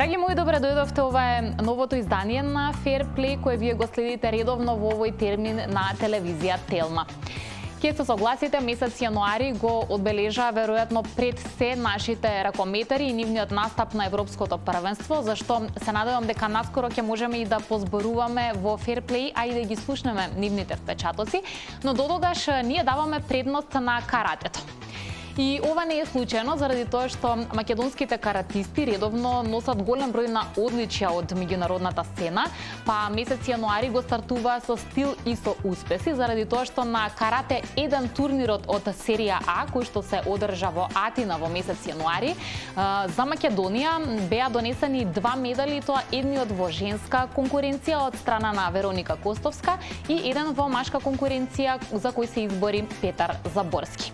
Драги мои, добре дојдовте. Ова е новото издание на Fair Play, кое вие го следите редовно во овој термин на телевизија Телма. Ке се согласите, месец јануари го одбележа веројатно пред се нашите ракометари и нивниот настап на Европското првенство, зашто се надевам дека наскоро ќе можеме и да позборуваме во Fair Play, а и да ги слушнеме нивните впечатоци, но додогаш ние даваме предност на каратето. И ова не е случајно, заради тоа што македонските каратисти редовно носат голем број на одличја од меѓународната сцена, па месец јануари го стартува со стил и со успеси, заради тоа што на Карате 1 турнирот од серија А, кој што се одржа во Атина во месец јануари, за Македонија беа донесени 2 медали, тоа едниот во женска конкуренција од страна на Вероника Костовска и еден во машка конкуренција за кој се избори Петар Заборски.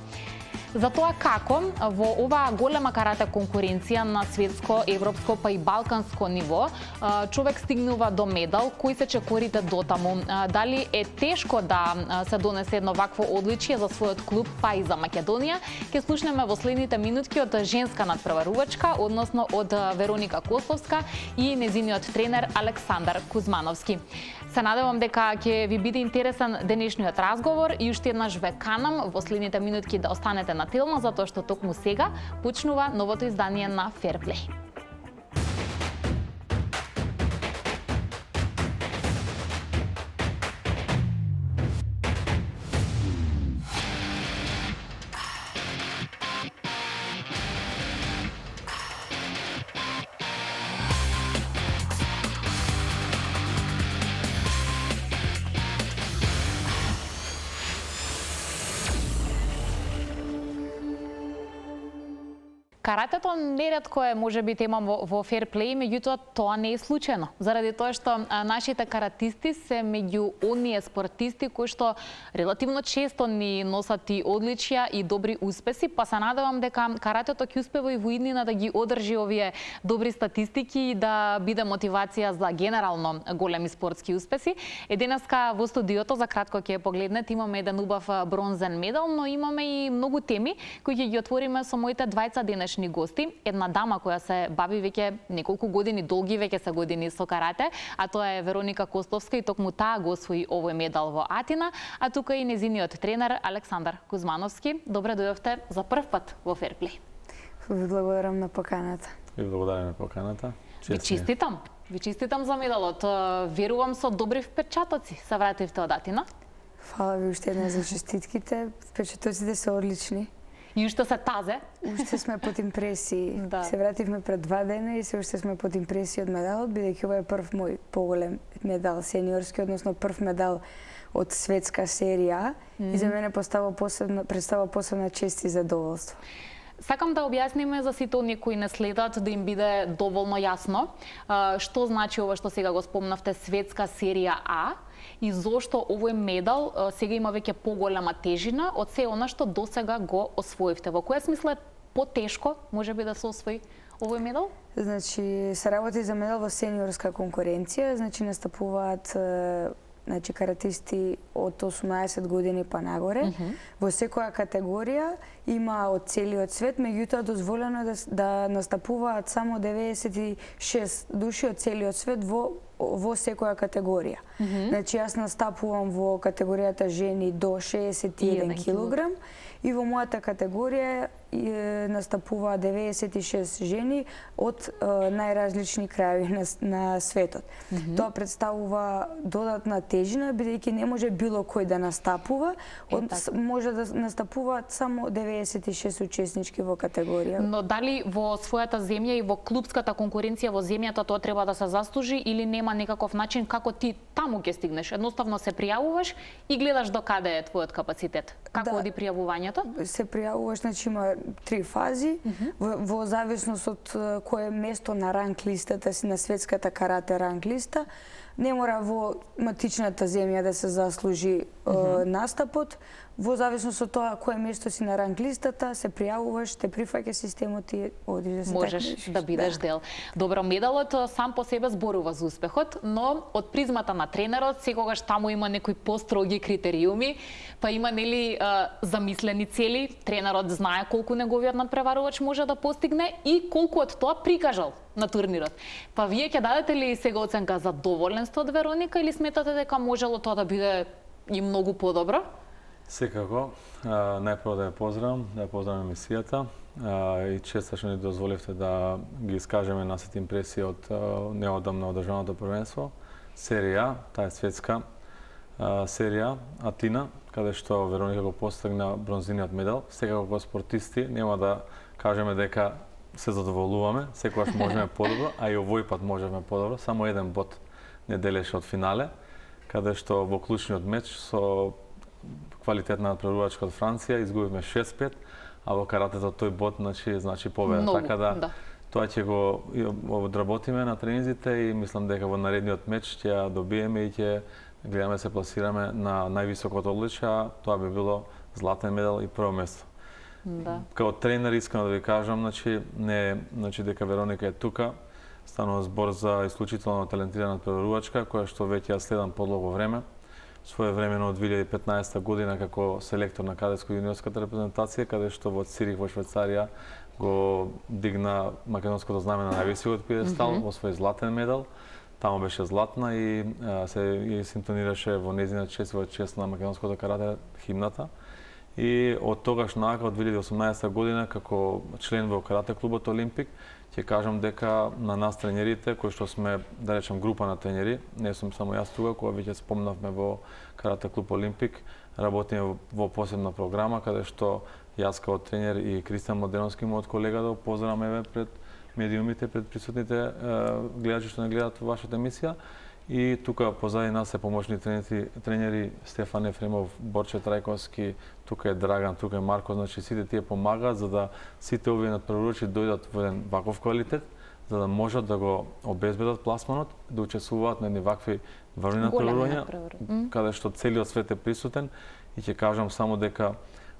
За тоа како во оваа голема карате конкуренција на светско, европско па и балканско ниво човек стигнува до медал, кои се чекорите дотаму, дали е тешко да се донесе едно вакво одличие за својот клуб па и за Македонија, ќе слушнеме во следните минутки од женска надпреварувачка, односно од Вероника Костовска и незиниот тренер Александар Кузмановски. Се надевам дека ќе ви биде интересен денешниот разговор и уште еднаш ве канам во следните минутки да останете на Телма, затоа што токму сега почнува новото издание на Fair Play. Каратето неретко е можеби тема во Fair Play, меѓутоа тоа не е случајно, заради тоа што нашите каратисти се меѓу оние спортисти кои што релативно често ни носат и одличја и добри успеси, па се надевам дека каратето ќе успева и во иднина да ги одржи овие добри статистики и да биде мотивација за генерално големи спортски успеси. Денеска во студиото за кратко ќе погледнете, имаме еден убав бронзен медал, но имаме и многу теми кои ќе ги отвориме со моите двајца денешни гости. Една дама која се бави веќе неколку години, долги веќе се години со карате, а тоа е Вероника Костовска и токму таа го освои овој медал во Атина, а тука и незиниот тренер Александар Кузмановски. Добре дојдовте за прв пат во Fair Play. Ви благодарам на поканата. Ви благодарам на поканата. Ви честитам. Ви честитам за медалот. Верувам со добри впечатоци се вративте од Атина. Фала ви уште една за честитките. Впечатоците се одлични. И уште се тазе. Уште сме под импресии. Да. Се вративме пред 2 дена и се уште сме под импресии од медалот, бидејќи ова е прв мој поголем медал сениорски, односно прв медал од светска серија и за мене представува посебна чест и задоволство. Сакам да објасниме за сите оние кои не следат, да им биде доволно јасно што значи ова што сега го спомнавте светска серија А и зошто овој медал сега има веќе поголема тежина од се она што досега го освоивте. Во која смисла е потешко можеби да се освои овој медал? Значи се работи за медал во сениорска конкуренција, значи настапуваат каратисти од 18 години па нагоре. Во секоја категорија има од целиот свет, меѓутоа дозволено е да настапуваат само 96 души од целиот свет во секоја категорија. Значи јас настапувам во категоријата жени до 61 килограм и во мојата категорија настапува 96 жени од најразлични крајови на светот. Тоа представува додатна тежина, бидејќи не може било кој да настапува, може да настапуваат само 96 учеснички во категорија. Но дали во својата земја и во клубската конкуренција во земјата тоа треба да се заслужи или нема некаков начин како ти таму ќе стигнеш? Едноставно се пријавуваш и гледаш до каде е твојот капацитет. Како оди пријавувањето? Се пријавуваш, значи има 3 фази, во зависност од кое место на ранг листата си, на светската карате ранг листа. Не мора во матичната земја да се заслужи настапот. во зависност од тоа кое место си на ранг листата, се пријавуваш, те прифаќа системот и одиш да се можеш такмиш. да бидеш дел. Добро, медалот сам по себе зборува за успехот, но од призмата на тренерот секогаш таму има некои построги критериуми, па има нели замислени цели, тренерот знае колку неговиот надпреварувач може да постигне и колку од тоа прикажал на турнирот. Па вие ќе дадете ли сега оценка задоволенство од Вероника или сметате дека можело тоа да биде и многу подобро? Секако, најпрво да ја поздравам емисијата и честа што ни дозволивте да ги искажеме нашите импресии од неодамно одржаното првенство. Серија, таа е светска серија, Атина, каде што Вероника го постигна бронзиниот медал. Секако како спортисти нема да кажеме дека се задоволуваме, секогаш можеме подобро, а и овој пат можеме подобро. Само еден бод не делеше од финале, каде што во клучниот меч со квалитетна надпреварувачка од Франција изгубивме 6-5, а во каратето тој бод значи победа. Много, така да тоа ќе го одработиме на тренизите и мислам дека во наредниот меч ќе ја добиеме и ќе гледаме се пласираме на највисокото одличие, а тоа би било златен медал и прво место. Да. Као тренер искам да ви кажам, дека Вероника е тука. Станува збор за исклучително талентирана надпреварувачка која што веќе ја следам подолго време. Своевремено од 2015 година како селектор на кадетско-јуниорската репрезентација, каде што во Цирих во Швајцарија го дигна македонското знаме на највисокиот пиедестал, освои златен медал. Таму беше златна и се синтонираше во нејзината чест и во чест на македонското карате химната. И од тогаш наака, од 2018 година, како член во карате клубот Олимпик, ќе кажам дека на нас тренерите, кои што сме, да речем, група на тренери, не сум само јас тука, која веќе спомнавме во карате клуб Олимпик, работиме во посебна програма, каде што јас као тренер и Кристијан Младеновски, мојот колега, да поздраваме пред медиумите, пред присутните гледачи што не гледат вашата емисија. И тука позади нас се помошни тренери Стефан Ефремов, Борче Трајковски, тука е Драган, тука е Марко, значи сите тие помагаат за да сите овие надпреварувачи дојдат во еден ваков квалитет, за да можат да го обезбедат пласманот, да учествуваат на едни вакви важни надпреварувања, каде што целиот свет е присутен. И ќе кажам само дека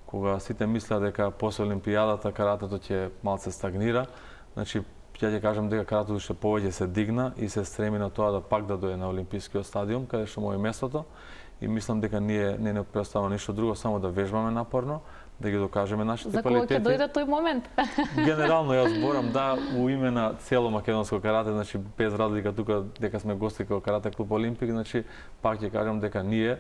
кога сите мислат дека после Олимпијадата каратето ќе малце стагнира, значи ја ќе кажам дека каратето уште повеќе се дигна и се стреми на тоа да пак да дојде на Олимпискиот стадиум, каде што му е местото. И мислам дека ние не преоставаме ништо друго, само да вежбаме напорно, да ги докажеме нашите квалитети. За кога ќе дојде тој момент? Генерално јас зборам у име на цело македонско карате, значи без разлика тука дека сме гости како карате клуб Олимпик, значи пак ќе кажам дека ние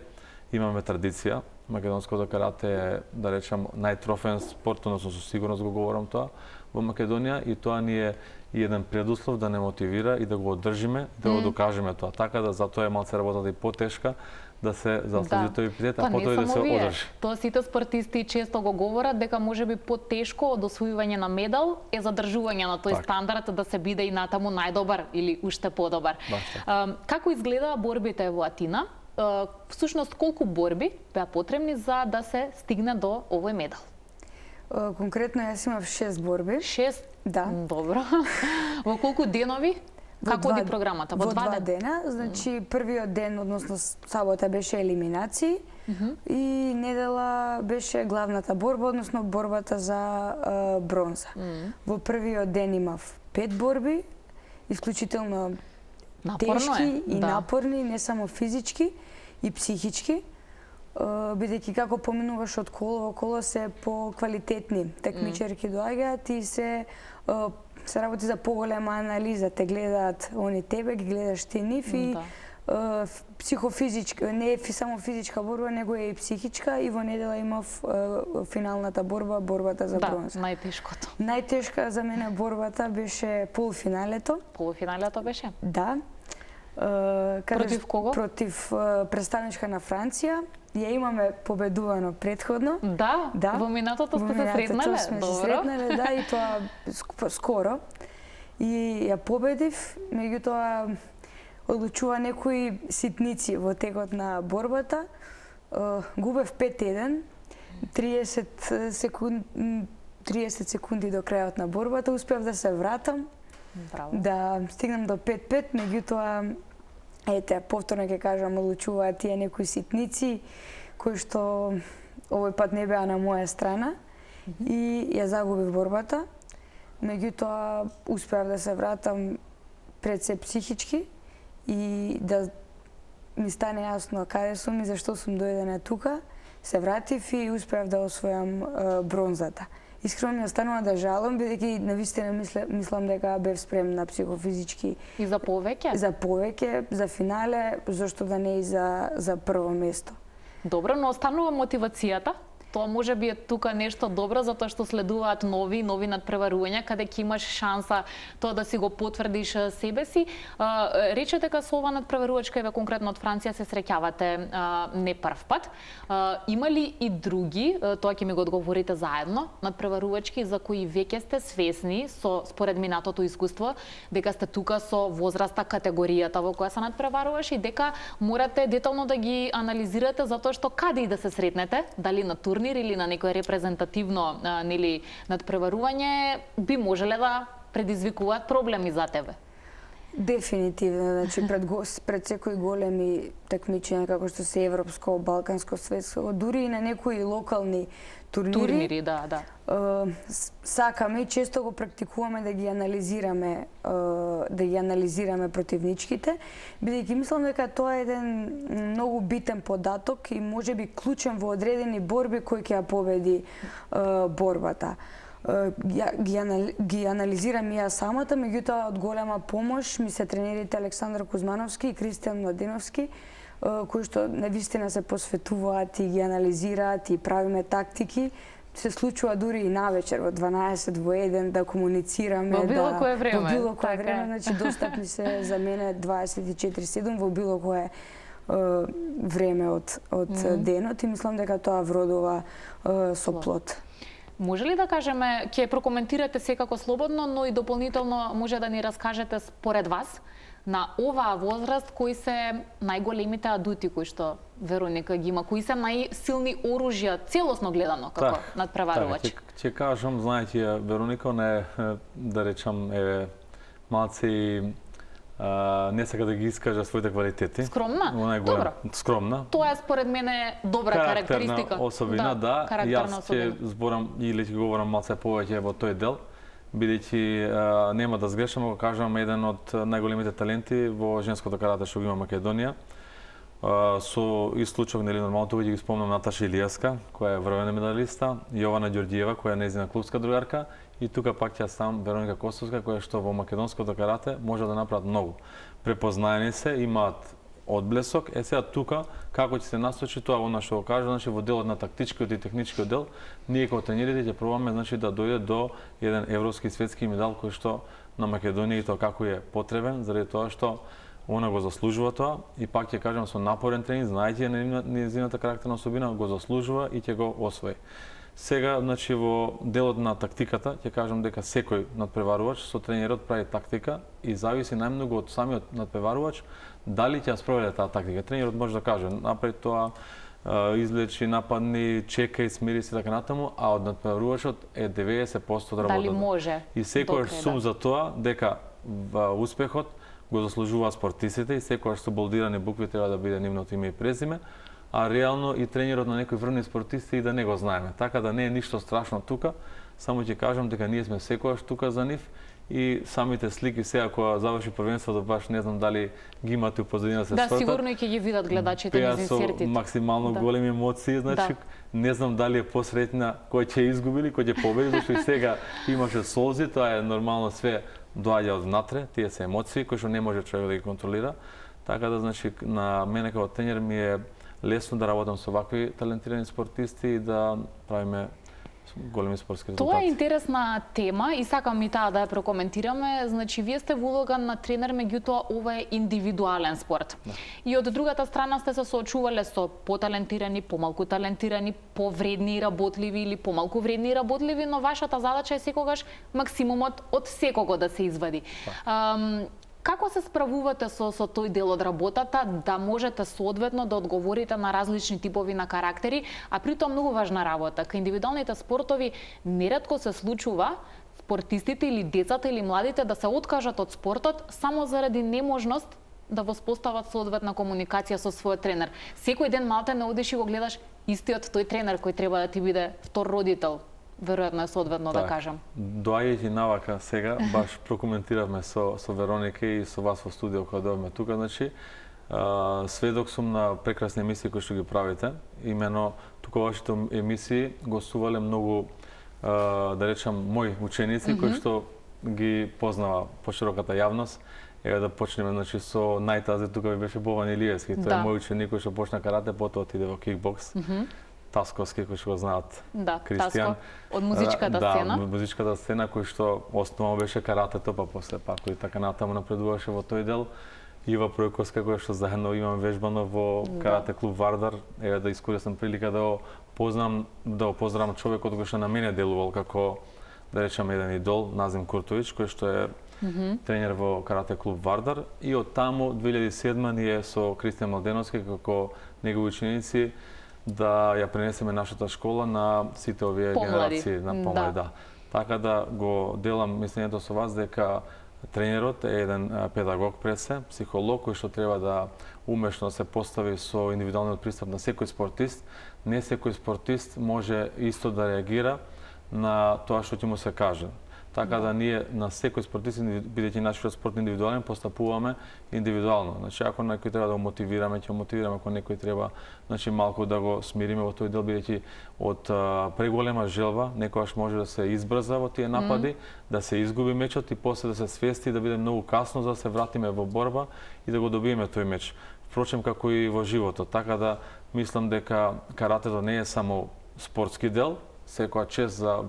имаме традиција. Македонското карате е, да речам, најтрофен спорт, односно со сигурност го говорам тоа, во Македонија, и тоа ни е и еден предуслов да не мотивира и да го одржиме, да го докажеме тоа. Така да затоа е малце работата и потешка, да се заслужи тој епитет, а потоа и да се одржи. Тоа сите спортисти често го говорат дека можеби потешко од освојување на медал е задржување на тој стандард, да се биде и натаму најдобар или уште подобар. Како изгледа борбите во Атина? Всушност колку борби беа потребни за да се стигне до овој медал? Конкретно јас имав 6 борби. 6? Да. Добро. Во колку денови? Како оди програмата? Во 2 дена. Значи, првиот ден, односно сабота, беше елиминации и недела беше главната борба, односно борбата за бронза. Во првиот ден имав 5 борби, исклучително тешки и напорни, не само физички и психички, бидејќи како поминуваш од коло во коло се поквалитетни такмичарки доаѓаат и се работи за поголема анализа, те гледаат они тебе, ги гледаш ти нив и психофизичка, не е само физичка борба, него е и психичка, и во недела имав финалната борба, борбата за бронза. Да, најтешкото. Најтешка за мене борбата беше полуфиналето. Полуфиналето беше? Да. Против кого? Против представничка на Франција. Ја имаме победувано предходно. Да? Во минатото сте се сретнале? Сме се сретнале, да, и тоа скоро. И ја победив, меѓутоа одлучува некои ситници во текот на борбата. Губев 5-1, 30 секунди до крајот на борбата, успеав да се вратам. Браво. Да стигнам до 5-5, меѓутоа повторно ќе кажам, одлучуваат тие некои ситници кои што овој пат не беа на моја страна и ја загубив борбата. Меѓутоа успеав да се вратам пред се психички и да ми стане јасно каде сум и зашто сум дојдена тука. Се вратив и успеав да освојам бронзата. Искрено ми останува да жалам, бидејќи навистина мислам дека бев спремна психофизички. И за повеќе? За повеќе, за финале, зашто да не и за прво место. Добро, но останува мотивацијата. Тоа може би е тука нешто добро, затоа што следуваат нови надпреварувања, каде ќе имаш шанса тоа да си го потврдиш себе си. Рече дека со ова надпреварувачка, еве конкретно од Франција, се среќавате не прв пат. Има ли и други, тоа ќе ми го одговорите заедно, надпреварувачки за кои веќе сте свесни, според минатото искуство, дека сте тука со возраста, категоријата во која се надпреваруваш и дека морате детално да ги анализирате, затоа што каде и да се сретнете, дали на турнир или на некое репрезентативно надпреварување, би можеле да предизвикуваат проблеми за тебе? Дефинитивно, значи пред секои големи такмичења како што се европско, балканско, светско, дури и на некои локални турнири, да. Сакаме и често го практикуваме да ги анализираме противничките, бидејќи мислам дека тоа е еден многу битен податок и можеби клучен во одредени борби кој ќе ја победи борбата. Ги анализирам и ја самата, меѓутоа од голема помош ми се тренерите Александар Кузмановски и Кристијан Младеновски, кои што навистина се посветуваат и ги анализираат и правиме тактики. Се случува дури и навечер во 12 во 1 да комуницираме, во било кое време. Во било кое време, значи достапни се за мене 24/7 во било кое време од денот и мислам дека тоа вродува со плод. Може ли да кажеме, ќе прокоментирате секако слободно, но и дополнително може да ни раскажете според вас на оваа возраст кои се најголемите адути кои што Вероника ги има, кои се најсилни оружја целосно гледано како надпреварувач? Ќе кажам, знаејќи Вероника не да речам малци не сака да ги искажа своите квалитети. Скромна? Добро. Скромна. Тоа е според мене добра карактеристика. Карактерна особина, да. Јас ќе зборам или ќе говорам малце повеќе во тој дел, бидејќи нема да сгрешам ако кажам еден од најголемите таленти во женското карате што го има Македонија. Со исклучок, нели нормално тука ќе ги спомнам Наташа Илијаска, која е врвена медалиста, Јована Ѓорѓиева, која е нејзина клубска другарка, и тука пак ќе стам Вероника Костовска, која што во македонското карате може да направат многу. Препознаени се, имаат одблесок. Сега тука како ќе се насочи тоа она што го кажа, значи во делот на тактичкиот и техничкиот дел, ние како тренерите ќе пробаме значи да дојде до еден европски светски медал кој што на Македонија и тоа како е потребен, заради тоа што она го заслужува тоа и пак ќе кажам со напорен тренинг, знаејќи нејзината карактерна особина, го заслужува и ќе го освои. Сега, значи, во делот на тактиката, ќе кажам дека секој надпреварувач со тренерот прави тактика и зависи најмногу од самиот надпреварувач дали ќе ја спроведе таа тактика. Тренерот може да каже, направи тоа, извлечи, нападни, чекај, смири се така натаму, а од надпреварувачот е 90% да работи. Дали може? И секојаш сум за тоа дека успехот го заслужуваат спортистите и секојаш со болдирани букви треба да биде нивното име и презиме, а реално и тренерот на некои врвни спортисти и да не го знаеме. Така да не е ништо страшно тука, само ќе кажам дека ние сме секојаш тука за нив и самите слики сега кога заврши првенството баш не знам дали ги имате у позадина да се свртат. Да, сигурно и ќе ги видат гледачите низ инсертите. Со максимално големи емоции, значи не знам дали е посретна кој ќе изгуби или кој ќе победи, зашто и сега имаше солзи, тоа е нормално, све доаѓа од внатре, тие се емоции кои што не може човек да ги контролира. Така да значи на мене како тренер ми е лесно да работам со вакви талентирани спортисти и да правиме големи спортски резултати. Тоа е интересна тема и сакам и таа да ја прокоментираме. Значи, вие сте во улога на тренер, меѓутоа ова е индивидуален спорт. Да. И од другата страна сте се соочувале со поталентирани, помалку талентирани, повредни и работливи или помалку вредни и работливи, но вашата задача е секогаш максимумот од секого да се извади. Да. Како се справувате со тој дел од работата, да можете соодветно да одговорите на различни типови на карактери, а притоа многу важна работа. Кај индивидуалните спортови неретко се случува спортистите или децата или младите да се откажат од спортот само заради неможност да воспостават соодветна комуникација со својот тренер. Секој ден малте не одиш и го гледаш истиот тој тренер кој треба да ти биде втор родител. Веројатно е соодветно да кажам. Доаѓајќи навака сега, баш прокоментиравме со Вероника и со вас во студио кога дојдовме тука, значи сведок сум на прекрасни емисии кои што ги правите. Имено тука во вашите емисии гостувале многу да речам мои ученици кои што ги познава пошироката јавност. Еве да почнеме значи со најтази тука ви беше Бован Илиевски, тој е мој ученик кој што почна карате, потоа отиде во кикбокс. Тасковски, кој што го знаат, Кристијан. Таско, од музичката сцена. Да, музичката сцена, кој што основно беше каратето, па после пак кој така натаму напредуваше во тој дел. Ива Пројковска, која што заедно имам вежбано во карате клуб Вардар. Еве да искористам прилика да поздравам човекот кој што на мене делувал како, да речеме, еден идол, Назим Куртович, кој што е тренер во карате клуб Вардар. И од таму 2007 ние со Кристијан Младеновски како негови ученици да ја пренесеме нашата школа на сите овие генерации на помлади, да. Така да го делам мислењето со вас дека тренерот е еден педагог пред се, психолог кој што треба да умешно се постави со индивидуалниот пристап на секој спортист. Не секој спортист може исто да реагира на тоа што ќе му се каже. Така да ние на секој спортист, бидејќи нашиот спорт индивидуален, постапуваме индивидуално. Значи, ако некој треба да го мотивираме, ќе го мотивираме, ако некој треба, значи, малку да го смириме во тој дел, бидејќи од преголема желба, некогаш може да се избрза во тие напади, да се изгуби мечот и после да се свести, да биде многу касно за да се вратиме во борба и да го добиеме тој меч. Впрочем, како и во животот. Така да мислам дека каратето не е само спортски дел, секоја чест за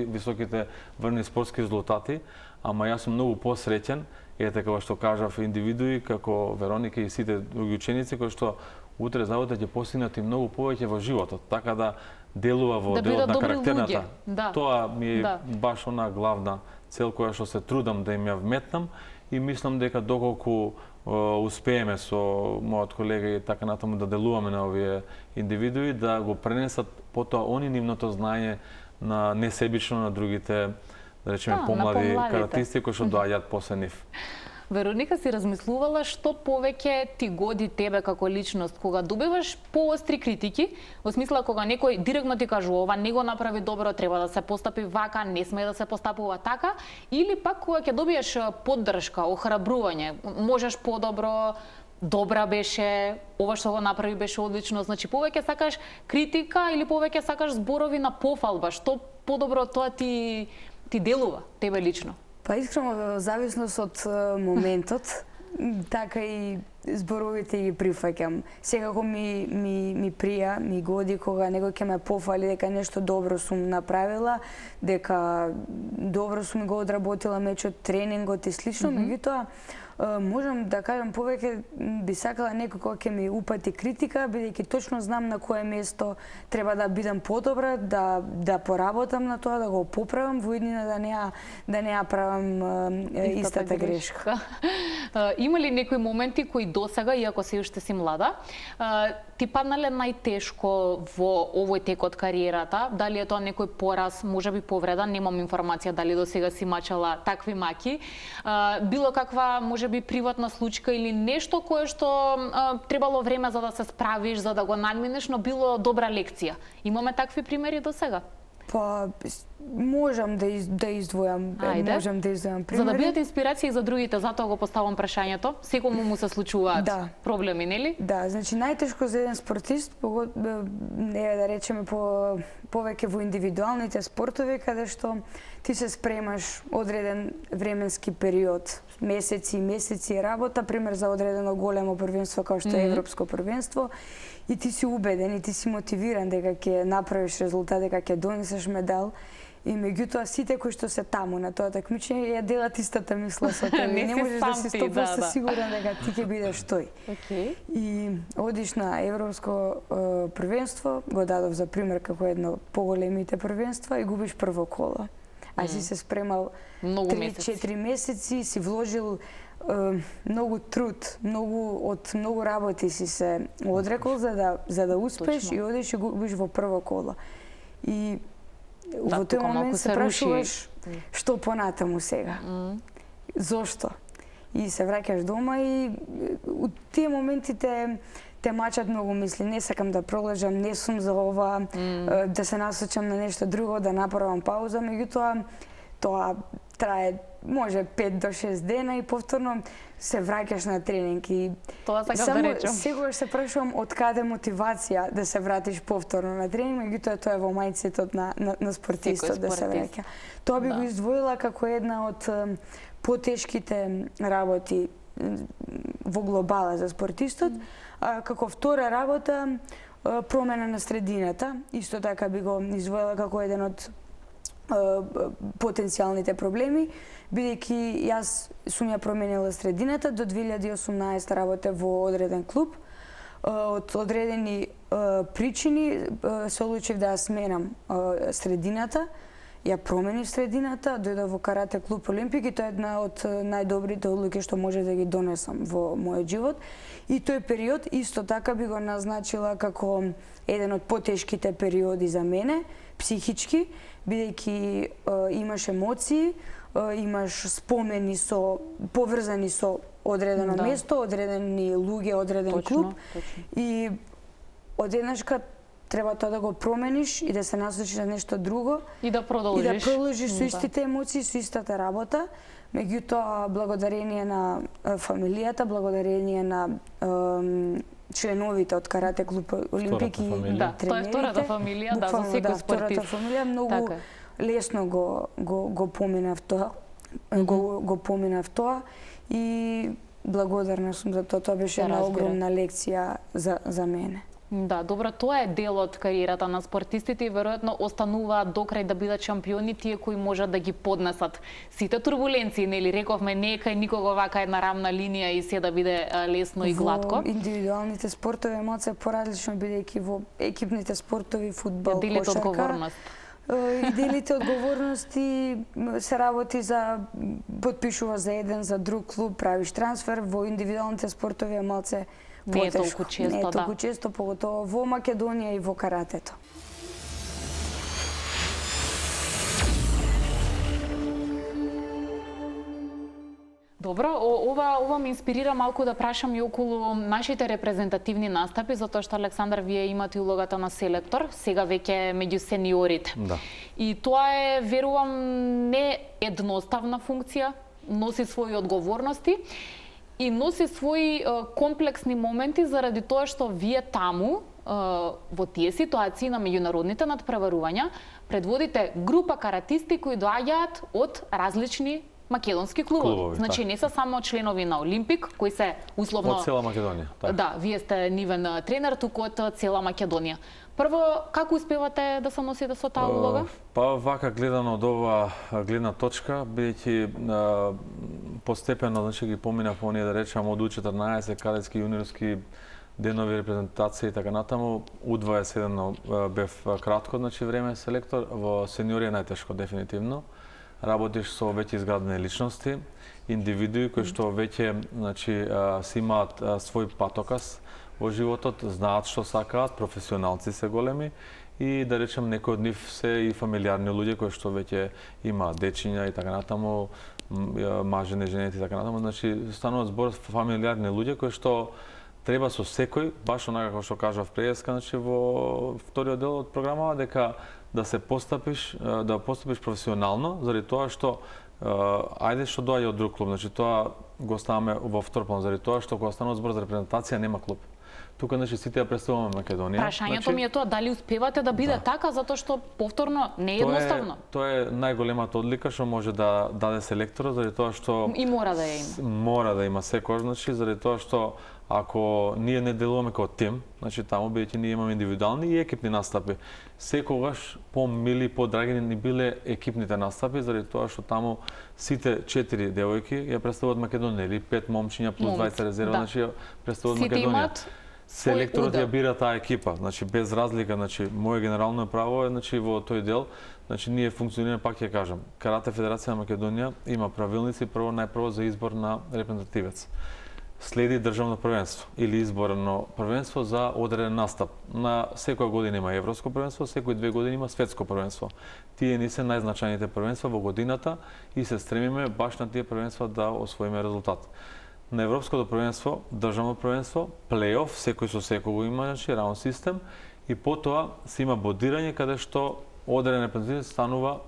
високите врвни спортски резултати, ама јас сум многу посреќен, ете како што кажав, индивидуи како Вероника и сите други ученици кои што утре завода ќе постигнат и многу повеќе во животот, така да делува во делот на карактерната. Тоа ми е баш она главна цел која што се трудам да им ја вметнам и мислам дека доколку успееме со мојот колега и така натаму да делуваме на овие индивидуи, да го пренесат потоа они нивното знаење на несебично на другите, да речеме, помлади каратисти кои што доаѓаат после нив. Вероника, си размислувала што повеќе ти годи тебе како личност кога добиваш поостри критики, во смисла кога некој директно ти кажува ова не го направи добро, треба да се постапи вака, не смее да се постапува така, или пак кога ќе добиеш поддршка, охрабрување, можеш подобро, добра беше, ова што го направи беше одлично, значи повеќе сакаш критика или повеќе сакаш зборови на пофалба, што подобро тоа ти делува тебе лично? Па искрено, во зависност од моментот, така и зборовите ги прифаќам. Секако ми прија, ми годи кога некој ќе ме пофали дека нешто добро сум направила, дека добро сум го одработила мечот, тренингот и слично, меѓутоа можам да кажам повеќе би сакала некој кој ќе ми упати критика, бидејќи точно знам на кое место треба да бидам подобра, да поработам на тоа, да го поправам во иднина, да не ја правам истата грешка. Има ли некои моменти кои досега, иако се уште си млада, ти паднале најтешко во овој тек од кариерата? Дали е тоа некој пораз, можеби повреда, немам информација дали досега си мачала такви маки, било каква можеби приватна случка или нешто кое што требало време за да се справиш, за да го надминеш, но било добра лекција. Имаме такви примери досега? Па, можам да издвојам примери. За да бидат инспирација и за другите, затоа го поставам прашањето. Секому му се случуваат проблеми, нели? Да, значи најтешко за еден спортист, да речеме повеќе во индивидуалните спортови, каде што ти се спремаш одреден временски период, месеци работа, пример за одредено големо првенство како што е Европско првенство, и ти си убеден и ти си мотивиран дека ќе направиш резултат, дека ќе донесеш медал. И меѓутоа сите кои што се таму на тоа такмичење ја делат истата мисла со тебе. Не можеш да си 100% сигурен дека ти ќе бидеш тој. И одиш на Европско првенство, го дадов за пример како едно поголемите првенства и губиш прво коло. А си се спремал 3-4 месеци, си вложил многу труд, од многу работи си се одрекол за да успеш и одиш и губиш во прво коло. И во тој момент се прашуваш што понатаму сега. Зошто? и се враќаш дома и у тие моменти те мачат многу мисли. Не сакам да продолжам, не сум за ова, да се насочам на нешто друго, да направам пауза, меѓутоа тоа трае може 5 до 6 дена и повторно се враќаш на тренинг и тоа сакам да речам. Сегогаш се прашувам од каде мотивација да се вратиш повторно на тренинг, меѓутоа тоа е во мајндсетот на спортистот да се враќа. Тоа би го издвоила како една од потешките работи во глобала за спортистот. Како втора работа, промена на средината, исто така би го издвоила како еден од потенцијалните проблеми, бидејќи јас сум ја променила средината, до 2018 работев во одреден клуб. Од одредени причини се одлучив да ја сменам средината, ја променив средината, дојдов во карате клуб Олимпик и тоа е една од најдобрите одлуки што може да ги донесам во мојот живот. И тој период исто така би го назначила како еден од потешките периоди за мене, психички, бидејќи имаш емоции, имаш спомени поврзани со одредено место, одредени луѓе, одреден клуб. И одеднашка треба тоа да го промениш и да се насочиш на нешто друго. И да продолжиш. Со истите емоции, со истата работа. Меѓутоа, благодарение на фамилијата, благодарение на членовите од карате клуб Олимпик и тренерите. Тоа е втората фамилија, за секој спортист. Втората фамилија, многу лесно го поминав тоа. Го поминав тоа и благодарна сум за тоа. Тоа беше една огромна лекција за мене. Да, добро, тоа е дел од кариерата на спортистите и веројатно остануваат докрај да бидат шампиони тие кои можат да ги поднесат сите турбуленции, нели рековме не е кај никого вака една рамна линија и се да биде лесно и гладко. Во индивидуалните спортови е малце поразлично бидејќи во екипните спортови фудбал, делите одговорност. И делите одговорности, се работи за подпишува за еден, за друг клуб, правиш трансфер, во индивидуалните спортови е малце не е толку често, не е толку често, поготово во Македонија и во каратето. Добро, ова ме инспирира малку да прашам и околу нашите репрезентативни настапи, затоа што Александар вие имате улогата на селектор, сега веќе меѓу сениорите. Да. И тоа е, верувам, не едноставна функција, носи своји одговорности и носи своји комплексни моменти заради тоа што вие таму во тие ситуации на меѓународните надпреварувања предводите група каратисти кои доаѓаат од различни македонски клубови. Значи не се само членови на Олимпик кои се условно од цела Македонија. Да, вие сте нивен тренер туку од цела Македонија. Прво, како успевате да се носите со таа улога? Па вака гледано од ова гледна точка, бидејќи постепено, значи ги поминав оние да речам од U14 кадетски јуниорски денови репрезентација и така натаму, U21 бев кратко, значи време селектор, во сениори е најтешко дефинитивно. Работиш со веќе изградени личности, индивидуи кои што веќе, значи, си имаат свој патокас во животот, знаат што сакаат, професионалци се големи и да речем некои од нив се и фамилиарни луѓе кои што веќе имаат дечиња и така натаму, мажени, женети и така натаму, значи станува збор фамилиарни луѓе кои што треба со секој, баш онака како што кажав преска, значи во вториот дел од програмава, дека да се постапиш професионално, заради тоа што ајде што доаѓа од друг клуб, значи тоа го ставаме во втор план, заради тоа што кога станува збор за репрезентација нема клуб. Тука значи сите ја представуваме Македонија. Прашањето ми е тоа дали успевате да биде така затоа што повторно не е едноставно. Тоа е најголемата одлика што може да даде селекторот, заради тоа што и мора да ја има. Мора да има секој, значи заради тоа што ако ние не делуваме како тим, значи таму бидејќи ние имаме индивидуални и екипни настапи, секогаш помили, подраги ни биле екипните настапи, заради тоа што таму сите 4 девојки ја представуваат Македонија или 5 момчиња плюс 20 резерва, значи ја представуваат Македонија. Селекторот ја бира таа екипа, значи без разлика, значи моје генерално право е значи во тој дел, значи ние функционираме, пак ќе кажам, Карате Федерација на Македонија има правилници најпрво за избор на репрезентативец. следи државно првенство или изборно првенство за одреден настап. На секоја година има европско првенство, секои 2 години има светско првенство. Тие ни се најзначајните првенства во годината и се стремиме баш на тие првенства да освоиме резултат. На европското првенство, државно првенство, плей-оф, секој со секого има, значи раунд систем, и потоа се има бодирање каде што одреден репрезентатив станува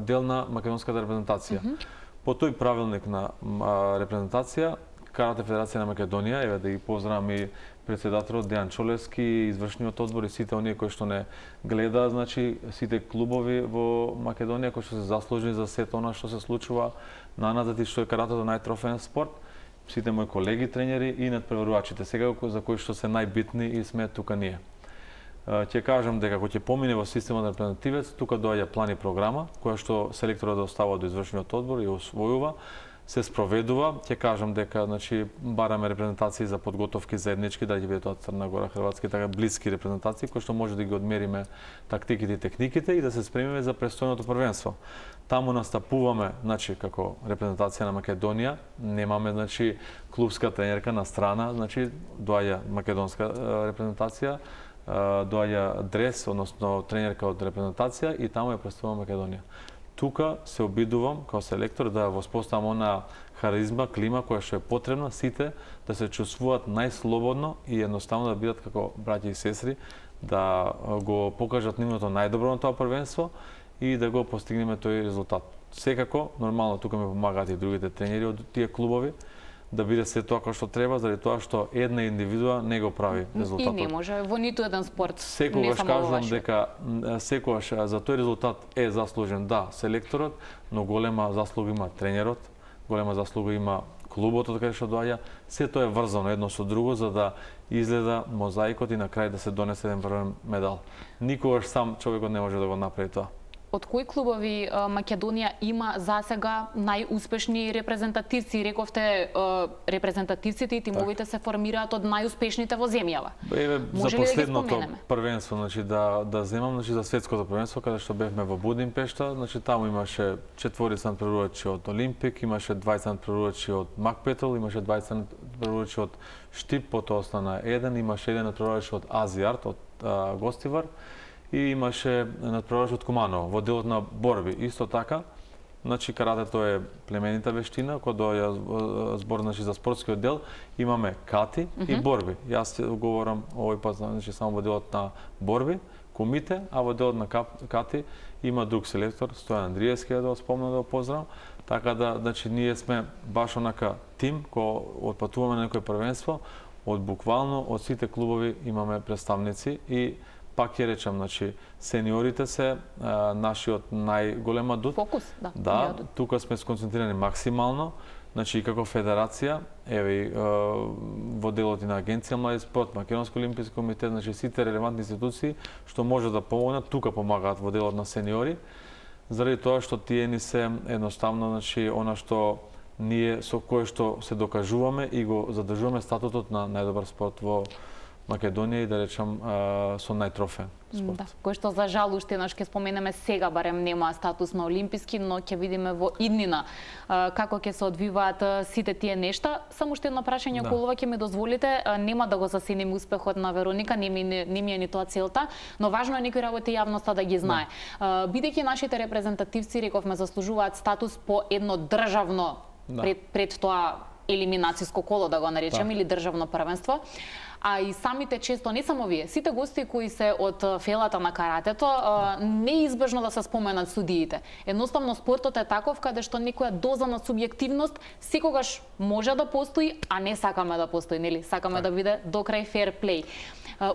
дел на македонската репрезентација. По тој правилник на репрезентација, Карате Федерација на Македонија, еве да ги поздравам и претседателот Дејан Чолевски, извршниот одбор и сите оние кои што не гледаат, значи сите клубови во Македонија кои што се заслужени за сето она што се случува наназад и што е каратето најтрофеен спорт, сите мои колеги тренери и надпреварувачите, сега за кои што се најбитни и сме тука ние. Ќе кажам дека кога ќе помине во системот на репрезентативец, тука доаѓа план и програма, која што селекторот оставува до извршниот одбор и освојува, се спроведува. Ќе кажам дека значи бараме репрезентации за подготовки заеднички, да ќе бидат од Црна Гора, Хрватска, така блиски репрезентации кои што може да ги одмериме тактиките и техниките и да се спремиме за престојното првенство. Таму настапуваме, значи како репрезентација на Македонија, немаме значи клубска тренерка на страна, значи доаѓа македонска репрезентација, доаѓа дрес, односно тренерка од репрезентација и таму ја представува Македонија. Тука се обидувам као селектор да воспоставам она харизма, клима која што е потребна сите да се чувствуваат најслободно и едноставно да бидат како браќа и сестри, да го покажат нивното најдобро на тоа првенство и да го постигнеме тој резултат. Секако, нормално тука ми помагаат и другите тренери од тие клубови, да биде се тоа како што треба, заради тоа што една индивидуа не го прави резултатот. И не може во ниту еден спорт. Секогаш кажувам дека секогаш за тој резултат е заслужен да селекторот, но голема заслуга има тренерот, голема заслуга има клубот од каде што доаѓа. Се тоа е врзано едно со друго за да изгледа мозаикот и на крај да се донесе еден првен медал. Никогаш сам човекот не може да го направи тоа. Од кои клубови Македонија има засега најуспешни репрезентативци? Рековте репрезентативците и тимовите се формираат од најуспешните во земјава. Еве за последното првенство, значи да земам, значи за светското првенство каде што бевме во Будимпешта, значи таму имаше 4 надпреварувачи од Олимпик, имаше 20 надпреварувачи од Макпетол, имаше 20 надпреварувачи од Штип, потоа остана еден, имаше еден надпреварувач од Азиарт, од Гостивар, и имаше надпреварувач од Куманово во делот на борби. Исто така, значи каратето е племенита вештина, кога доаѓа збор значи за спортскиот дел, имаме кати и борби. Јас говорам овој пат значи само во делот на борби, кумите, а во делот на кати има друг селектор, Стојан Андриевски, да го спомнам да го поздравам. Така да значи ние сме баш онака тим кој отпатуваме на некој првенство, од буквално од сите клубови имаме представници и пак ќе речам, значи, сениорите се нашиот најголем адут. Фокус, да. Да, тука сме сконцентрирани максимално, значи, како федерација, еве, во делот и на Агенција Млади спорт, Македонски олимписки комитет, значи, сите релевантни институции што може да помогнат, тука помагаат во делот на сениори, заради тоа што тие ни се едноставно, значи, она што ние со кое што се докажуваме и го задржуваме статутот на најдобар спорт во Македонија и да речам со најтрофеен спорт. Да, кој што за жал уште еднаш ќе споменеме сега барем нема статус на олимписки, но ќе видиме во иднина како ќе се одвиваат сите тие нешта. Само уште едно прашање околу ова ќе ми дозволите, нема да го засеним успехот на Вероника, не ми е ни тоа целта, но важно е некои работи јавноста да ги знае. Бидејќи нашите репрезентативци, рековме, заслужуваат статус по едно државно пред тоа елиминацијско коло, да го наречеме, или државно првенство. А и самите често, не само вие, сите гости кои се од фелата на каратето, неизбежно да се споменат судиите. Едноставно спортот е таков каде што некоја доза на субјективност секогаш може да постои, а не сакаме да постои, нели? Сакаме да биде до крај фер плей.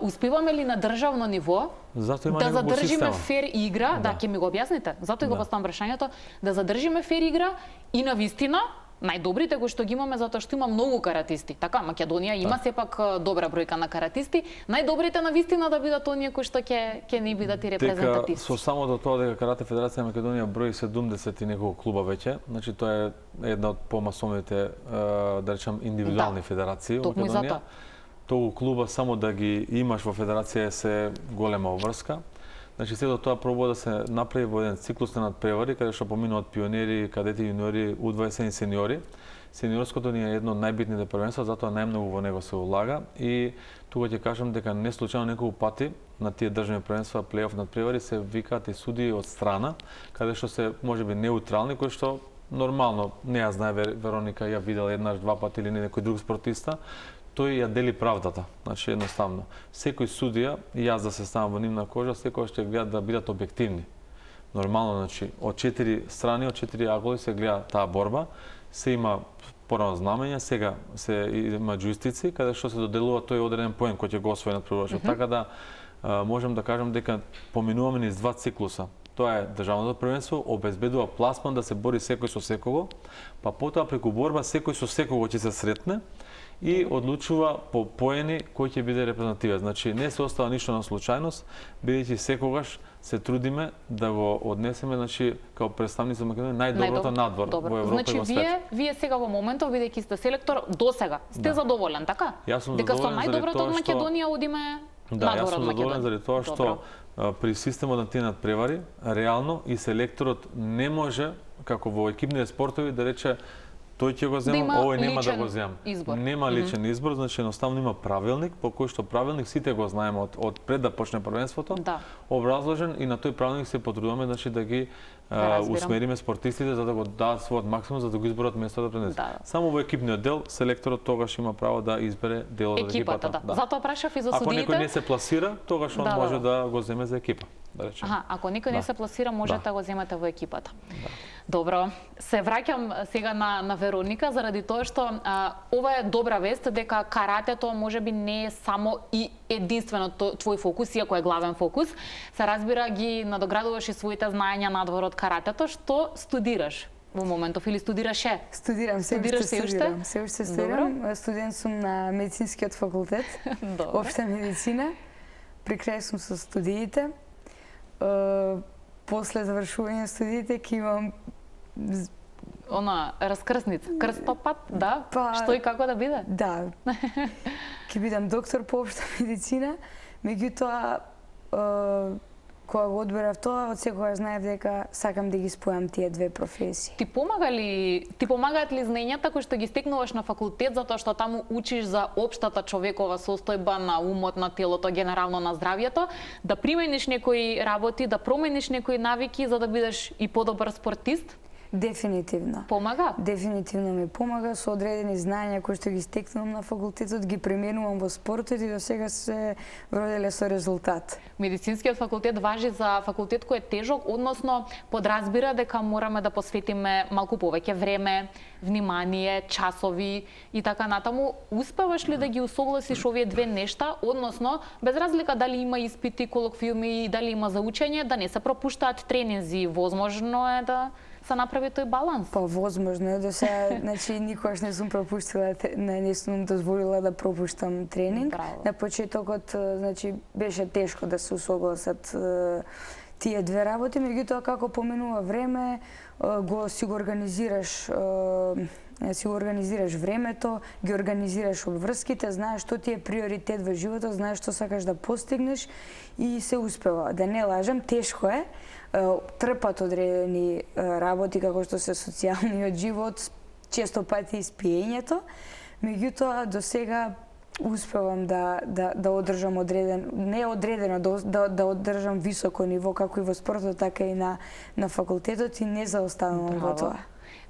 Успеваме ли на државно ниво да задржиме фер игра? Да, ќе ми го објасните. Затоа го поставам прашањето, да задржиме фер игра и на вистина најдобрите кои што ги имаме, затоа што има многу каратисти. Така, Македонија има сепак добра бројка на каратисти. Најдобрите на вистина да бидат оние кои што ќе ни бидат и репрезентативни. Со самото тоа дека Карате Федерација на Македонија брои 70 и неколку клуба веќе, значи тоа е една од помасовните, да речам, индивидуални федерации во Македонија. Толку клуба само да ги имаш во федерација се голема обврска. Значи сето тоа пробува да се направи во еден циклус на надпревари, каде што поминуваат пионери, кадети, јуниори, U20 и сениори. Сениорското ни е едно од најбитните првенства, затоа најмногу во него се улага и тука ќе кажам дека не случајно неколку пати на тие државни првенства, плейоф надпревари се викаат и судии од страна, каде што се можеби неутрални, кои што нормално не ја знае Вероника, ја видела еднаш, два пати или некој друг спортиста, тој ја дели правдата. Значи едноставно, секој судија и јас да се ставам во нивна кожа, секој ќе гледа да бидат објективни. Нормално, значи, од 4 страни, од 4 аголи се гледа таа борба, се има порано знамења, сега се има џуистици, каде што се доделува тој одреден поен кој ќе го освои надпреварувачот. Така да можам да кажам дека поминуваме низ два циклуса. Тоа е државното првенство, обезбедува пласман да се бори секој со секого, па потоа преку борба секој со секого ќе се сретне и одлучува по поени кој ќе биде репрезентативен. Значи не се остава ништо на случајност, бидејќи секогаш се трудиме да го однесеме, значи као представници на Македонија најдоброто надвор во Европа значи, и во свет. Вие сега во моментов, бидејќи сте селектор досега, сте задоволен, така? Јас сум дека со задоволен најдоброто од што... Македонија одиме Да, јас надвор од сум задоволен Македонија. заради тоа што при системот на тие надпревари, реално и селекторот не може, како во екипните спортови, да рече тој ќе го земам, овој нема да го земам. Нема личен избор, значи едноставно има правилник, по кој што правилник сите го знаеме од пред да почне првенството, образложен и на тој правилник се потрудуваме значи да ги усмериме спортистите за да го дадат својот максимум за да го изберат место да пренесат. Само во екипниот дел селекторот тогаш има право да избере дел од екипата. Затоа прашав и за судиите. Ако некој не се пласира, тогаш он може да го земе за екипа. Да речем. Ако некој не се пласира, можете да го земете во екипата. Добро, се враќам сега на Вероника заради тоа што ова е добра вест дека каратето можеби не е само и единствено твој фокус, иако е главен фокус. Се разбира ги надоградуваш и своите знаења надвор од каратето. Што студираш во моментов или студираше? Студирам, се уште студирам. Студент сум на медицинскиот факултет, општа медицина. При крај сум со студиите. После завршување студиите ќе имам раскрсница, крстопат, да? Што и како да биде? Да. Ќе бидам доктор по општа медицина, меѓутоа кога го одберав тоа, од секогаш знаев дека сакам да ги спојам тие две професии. Ти помагаат ли знаењата кои што ги стекнуваш на факултет, затоа што таму учиш за општата човекова состојба на умот, на телото, генерално на здравјето, да примениш некои работи, да промениш некои навики за да бидеш и подобар спортист? Дефинитивно. Помага? Дефинитивно ми помага со одредени знаења кои што ги стекнувам на факултетот, ги применувам во спортот и до сега се вроделе со резултат. Медицинскиот факултет важи за факултет кој е тежок, односно подразбира дека мораме да посветиме малку повеќе време, внимание, часови и така натаму. Успеваш ли да ги усогласиш овие две нешта, односно без разлика дали има испити, колоквиуми, дали има за учење, да не се пропуштаат тренинзи, возможно е да се направи тој баланс? Па возможно е, до сега, значи никогаш не сум пропуштила, не сум дозволила да пропуштам тренинг. На почетокот, значи беше тешко да се усогласат тие две работи, меѓутоа како поминува време, си го организираш времето, ги организираш обврските, знаеш што ти е приоритет во животот, знаеш што сакаш да постигнеш и се успева. Да не лажам, тешко е, трпат одредени работи како што се социјалниот живот, често пати и спиењето, меѓутоа до сега успевам да одржам да одржам високо ниво како и во спортот, така и на факултетот и не заостанувам во тоа.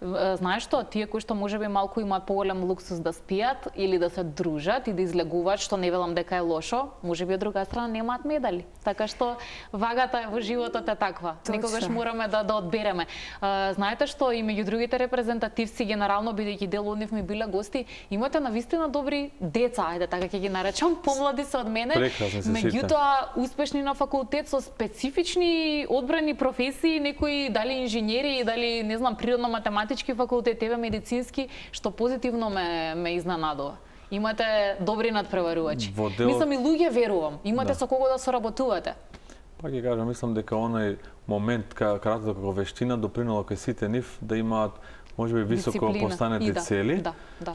Знаеш што, тие кои што можеби малку имаат поголем луксус да спијат или да се дружат и да излегуваат, што не велам дека е лошо, можеби од друга страна немаат медали. Така што вагата во животот е таква. Некогаш мораме да одбереме. Знаете што и меѓу другите репрезентативци генерално, бидејќи дел од нив ми биле гости, имате навистина добри деца, ајде така ќе ги наречам, помлади се од мене. Меѓутоа успешни на факултет со специфични одбрани професии, некои дали инженери, дали не знам природно-математички факултет, еве медицински, што позитивно ме изненадува. Имате добри надпреварувачи. Мислам и луѓе верувам. Имате со кого да соработувате. Па ќе кажам, мислам дека онај момент каратето како вештина допринело кај сите нив да имаат можеби високо поставените цели,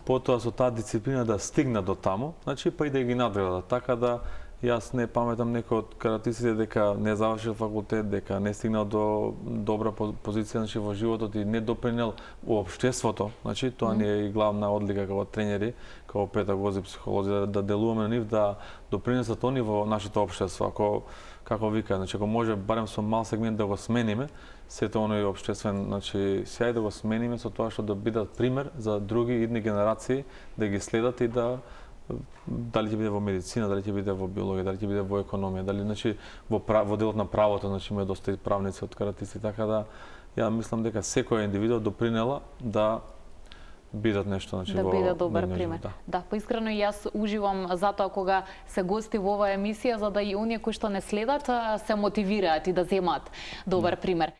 потоа со таа дисциплина да стигнат до таму, значи па и да ги надградат. Така да Јас не паметам некој од каратистите дека не завршил факултет, дека не стигнал до добра позиција во животот и не допринел во општеството. Тоа ни е и главна одлика како тренери, како педагози, психолози, да делуваме на нив, да допринесат они во нашето општество. Како вика, ако може барем со мал сегмент да го смениме, сето оној општествен, сеја да го смениме со тоа што да бидат пример за други идни генерации, да ги следат и да дали ќе биде во медицина, дали ќе биде во биологија, дали ќе биде во економија, дали во делот на правото, има доста правници од каратисти, така да ја мислам дека секоја индивидуа допринела да бидат нешто, да биде добар пример. Да, поискрено и јас уживам затоа кога се гости во оваа емисија, за да и оние кои што не следат се мотивираат и да земат добар пример.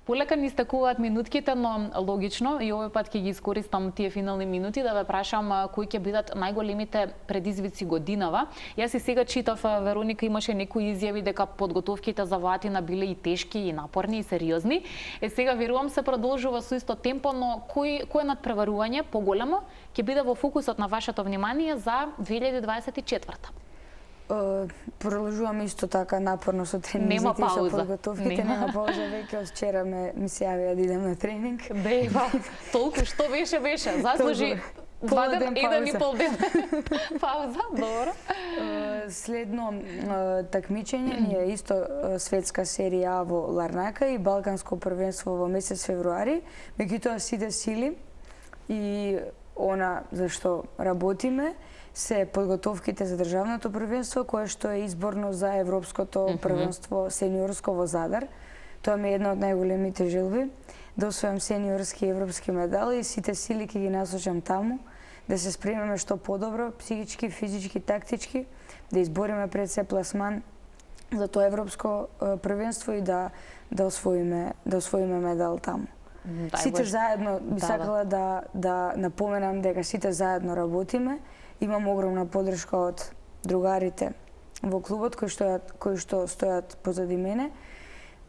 Полека ни стекуваат минутките, но логично и овој пат ќе ги искористам тие финални минути да ве прашам кои ќе бидат најголемите предизвици годинава. Јас и сега читав, Вероника имаше некои изјави дека подготовките за ватина биле и тешки, и напорни, и сериозни. Сега верувам се продолжува со исто темпо, но кој надпреварување поголемо ќе биде во фокусот на вашето внимание за 2024-та? Продолжуваме исто така напорно со тренинзите и со подготовките. Нема пауза, веќе од вчера ми се јавија да идем на тренинг. Дева, толку што беше. Заслужи 2 ден, 1,5 ден. Пауза, добро. Следно такмичење ни е исто светска серија во Ларнака и Балканско првенство во месец февруари. Меѓутоа сите сили и она за што работиме се подготовките за државното првенство, кое што е изборно за европското првенство сениорско во Задар. Тоа ми е една од најголемите желби, да освојам сениорски и европски медал и сите сили ќе ги насочам таму, да се спремиме што подобро, психички, физички, тактички, да избориме пред се пласман за тоа европско првенство и да освоиме медал таму. Сите заедно би сакала да напоменам дека сите заедно работиме. Имам огромна поддршка од другарите во клубот кои што стојат позади мене.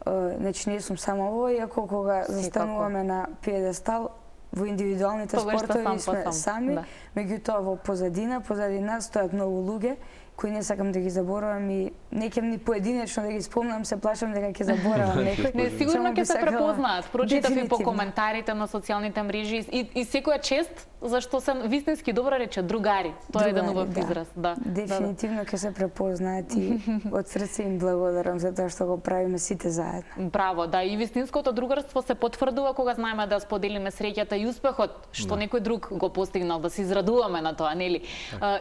Значи не сум само во, иако кога застануваме на пиедестал во индивидуалните спортови сме сами, меѓутоа во позади нас стојат многу луѓе кои не сакам да ги заборавам и не ќе ни поединечно да ги спомнам, се плашам дека ќе заборавам некој. Не, сигурно ќе се препознаат. Прочитав и по коментарите на социјалните мрежи и секоја чест зашто се вистински добро рече другари. Тоа е еден убав израз, да. Дефинитивно ќе се препознаат и од срце им благодарам за тоа што го правиме сите заедно. Браво, да, и вистинското другарство се потврдува кога знаеме да споделиме среќата и успехот што некој друг го постигнал, да се израдуваме на тоа, нели?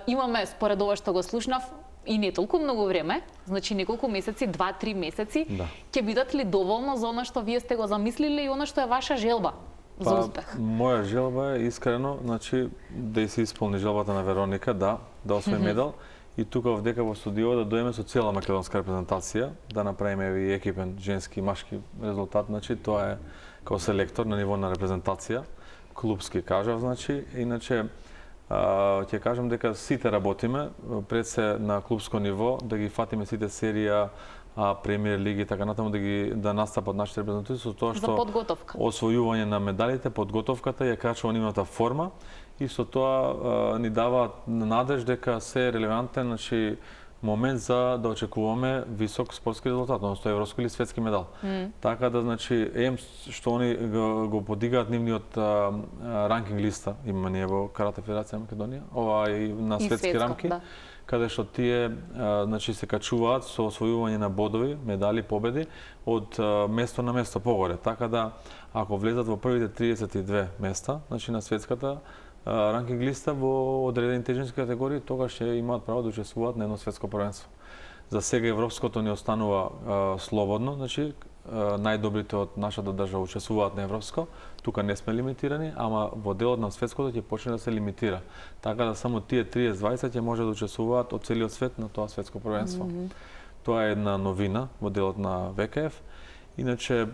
Имаме според ова што го слушнав и не толку многу време, значи неколку месеци, 2-3 месеци, ќе бидат ли доволно за она што вие сте го замислиле и она што е ваша желба за успех? Моја желба е искрено, значи да се исполни желбата на Вероника, да освои медал и тука вдека во студио да дојдеме со цела македонска репрезентација, да направиме и екипен женски и машки резултат, значи тоа е како селектор на ниво на репрезентација, клубски кажав, значи, иначе ќе кажам дека сите работиме пред се на клубско ниво, да ги фатиме сите серија, премиер лиги и така натаму, да настапат нашите репрезентативи со тоа што освојување на медалите, подготовката ја крачува нивната форма и со тоа ни дава надеж дека се е релевантен, значи момент за да очекуваме висок спортски резултат, односно европски или светски медал. Така да, значи, што они го подигаат нивниот ранкинг листа, имаме ние во Карате Федерација Македонија, ова и на светски рамки, каде што тие значи се качуваат со освојување на бодови, медали, победи од место на место погоре. Така да, ако влезат во првите 32 места, значи на светската ранкинг листа во одредени тежински категории, тогаш ќе имаат право да учествуваат на едно светско првенство. За сега европското ни останува слободно, значи најдобрите од нашата држава учествуваат на европско, тука не сме лимитирани, ама во делот на светското ќе почне да се лимитира. Така да само тие 30-20 ќе може да учествуваат од целиот свет на тоа светско првенство. Тоа е една новина во делот на ВКФ. Иначе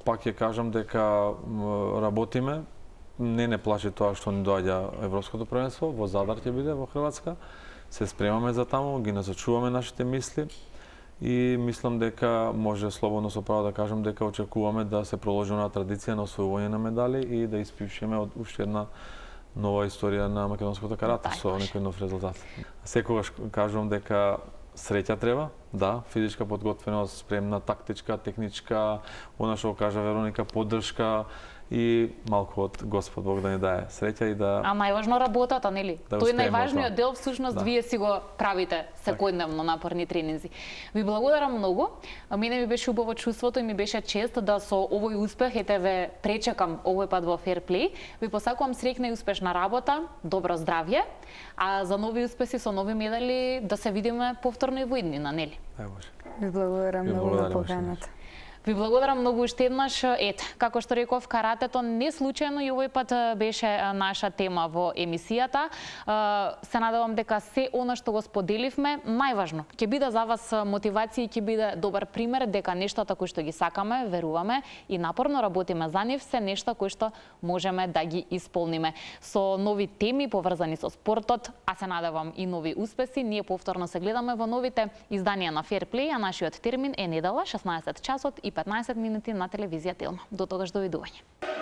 пак ќе кажам дека работиме. Не плаши тоа што ни доаѓа европското првенство, во Задар ќе биде во Хрватска. Се спремаме за таму, ги насочуваме нашите мисли и мислам дека може слободно со право да кажам дека очекуваме да се продолжи на традиција на освојување на медали и да испишеме од уште една нова историја на македонското карате со некој нов резултат. Секогаш кажувам дека среќа треба, да, физичка подготвеност, спремна, тактичка, техничка, она што кажа Вероника, поддршка и малку од Господ Бог да ни дае среќа и да... А најважно работата, нели? Да Тој е успееме најважниот тоа. дел, всушност, вие си го правите секојдневно напорни тренинзи. Ви благодарам многу. Мене ми беше убаво чувството и ми беше чест да со овој успех ете ве пречекам овој пат во Fair Play. Ви посакувам среќна и успешна работа, добро здравје, а за нови успеси со нови медали да се видиме повторно и во иднина, нели? Дај Боже. Ви благодарам Ви многу на благодарам уште поканата. Ви благодарам многу уште еднаш. Ете, како што реков, каратето не случајно и овој пат беше наша тема во емисијата. Се надевам дека се она што го споделивме, најважно, ќе биде за вас мотивација и ќе биде добар пример дека нештата кои што ги сакаме, веруваме и напорно работиме за нив, се нешта кои што можеме да ги исполниме. Со нови теми поврзани со спортот, а се надевам и нови успеси, ние повторно се гледаме во новите изданија на Fair Play, а нашиот термин е недела 16 часот и 15 минути на телевизија Телма. До тогаш, довидување.